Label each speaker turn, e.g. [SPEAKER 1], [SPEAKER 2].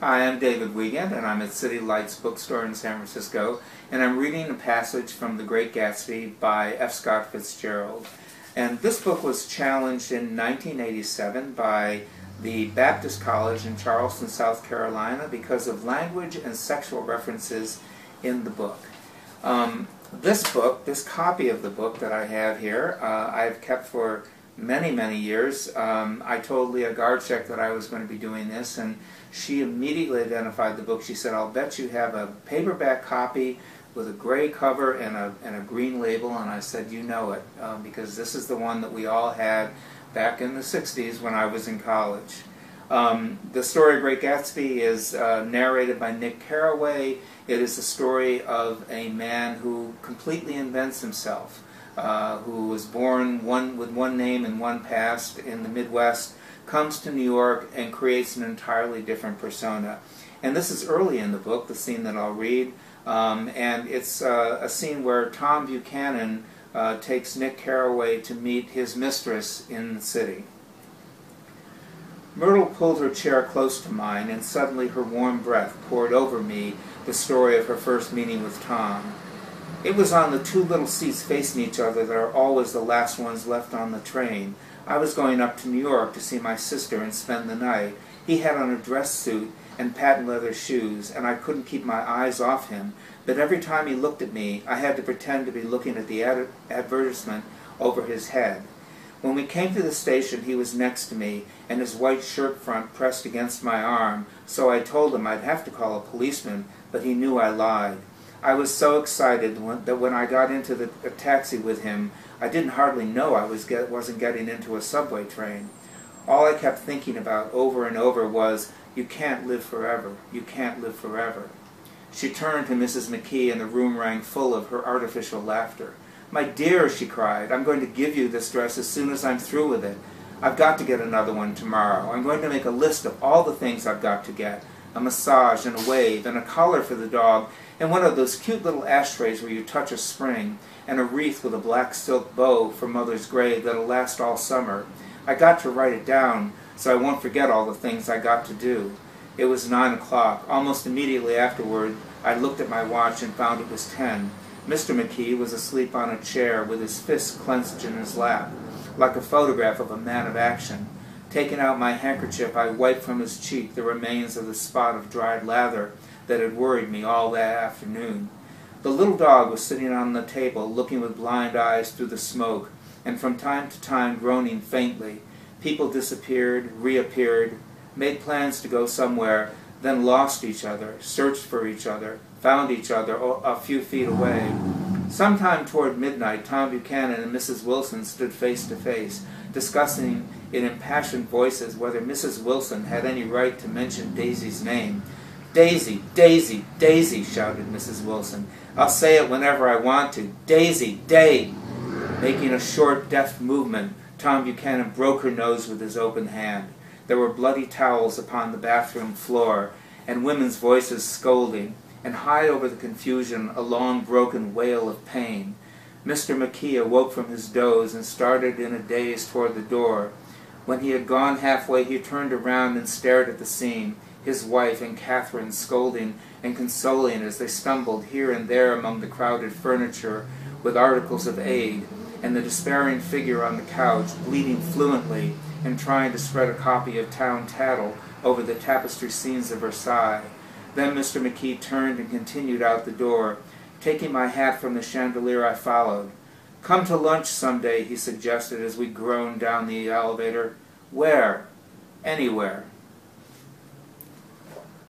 [SPEAKER 1] Hi, I'm David Wiegand, and I'm at City Lights Bookstore in San Francisco, and I'm reading a passage from The Great Gatsby by F. Scott Fitzgerald. And this book was challenged in 1987 by the Baptist College in Charleston, South Carolina, because of language and sexual references in the book. This copy of the book that I have here, I've kept for many years. I told Leah Garchek that I was going to be doing this, and she immediately identified the book. She said, "I'll bet you have a paperback copy with a gray cover and a green label." And I said, "You know it, because this is the one that we all had back in the 60s when I was in college." The story of Great Gatsby is narrated by Nick Carraway. It is the story of a man who completely invents himself, who was born with one name and one past in the Midwest, comes to New York and creates an entirely different persona. And this is early in the book, the scene that I'll read, and it's a scene where Tom Buchanan takes Nick Carraway to meet his mistress in the city. Myrtle pulled her chair close to mine, and suddenly her warm breath poured over me the story of her first meeting with Tom. It was on the two little seats facing each other that are always the last ones left on the train. I was going up to New York to see my sister and spend the night. He had on a dress suit and patent leather shoes, and I couldn't keep my eyes off him, but every time he looked at me, I had to pretend to be looking at the advertisement over his head. When we came to the station, he was next to me, and his white shirt front pressed against my arm, so I told him I'd have to call a policeman, but he knew I lied. I was so excited that when I got into a taxi with him, I didn't hardly know I wasn't getting into a subway train. All I kept thinking about over and over was, "You can't live forever. You can't live forever." She turned to Mrs. McKee, and the room rang full of her artificial laughter. "My dear," she cried, "I'm going to give you this dress as soon as I'm through with it. I've got to get another one tomorrow. I'm going to make a list of all the things I've got to get. A massage and a wave and a collar for the dog and one of those cute little ashtrays where you touch a spring and a wreath with a black silk bow for Mother's grave that'll last all summer. I got to write it down so I won't forget all the things I got to do." It was 9 o'clock. Almost immediately afterward, I looked at my watch and found it was 10. Mr. McKee was asleep on a chair with his fists clenched in his lap, like a photograph of a man of action. Taking out my handkerchief, I wiped from his cheek the remains of the spot of dried lather that had worried me all that afternoon. The little dog was sitting on the table, looking with blind eyes through the smoke, and from time to time groaning faintly. People disappeared, reappeared, made plans to go somewhere, then lost each other, searched for each other, found each other a few feet away. Sometime toward midnight, Tom Buchanan and Mrs. Wilson stood face to face, discussing in impassioned voices whether Mrs. Wilson had any right to mention Daisy's name. "Daisy, Daisy, Daisy," shouted Mrs. Wilson. "I'll say it whenever I want to. Daisy, Day." Making a short, deft movement, Tom Buchanan broke her nose with his open hand. There were bloody towels upon the bathroom floor, and women's voices scolding, and high over the confusion a long broken wail of pain. Mr. McKee awoke from his doze and started in a daze toward the door. When he had gone halfway, he turned around and stared at the scene, his wife and Catherine scolding and consoling as they stumbled here and there among the crowded furniture with articles of aid, and the despairing figure on the couch bleating fluently and trying to spread a copy of Town Tattle over the tapestry scenes of Versailles. Then Mr. McKee turned and continued out the door. Taking my hat from the chandelier, I followed. "Come to lunch someday," he suggested as we groaned down the elevator. "Where?" "Anywhere."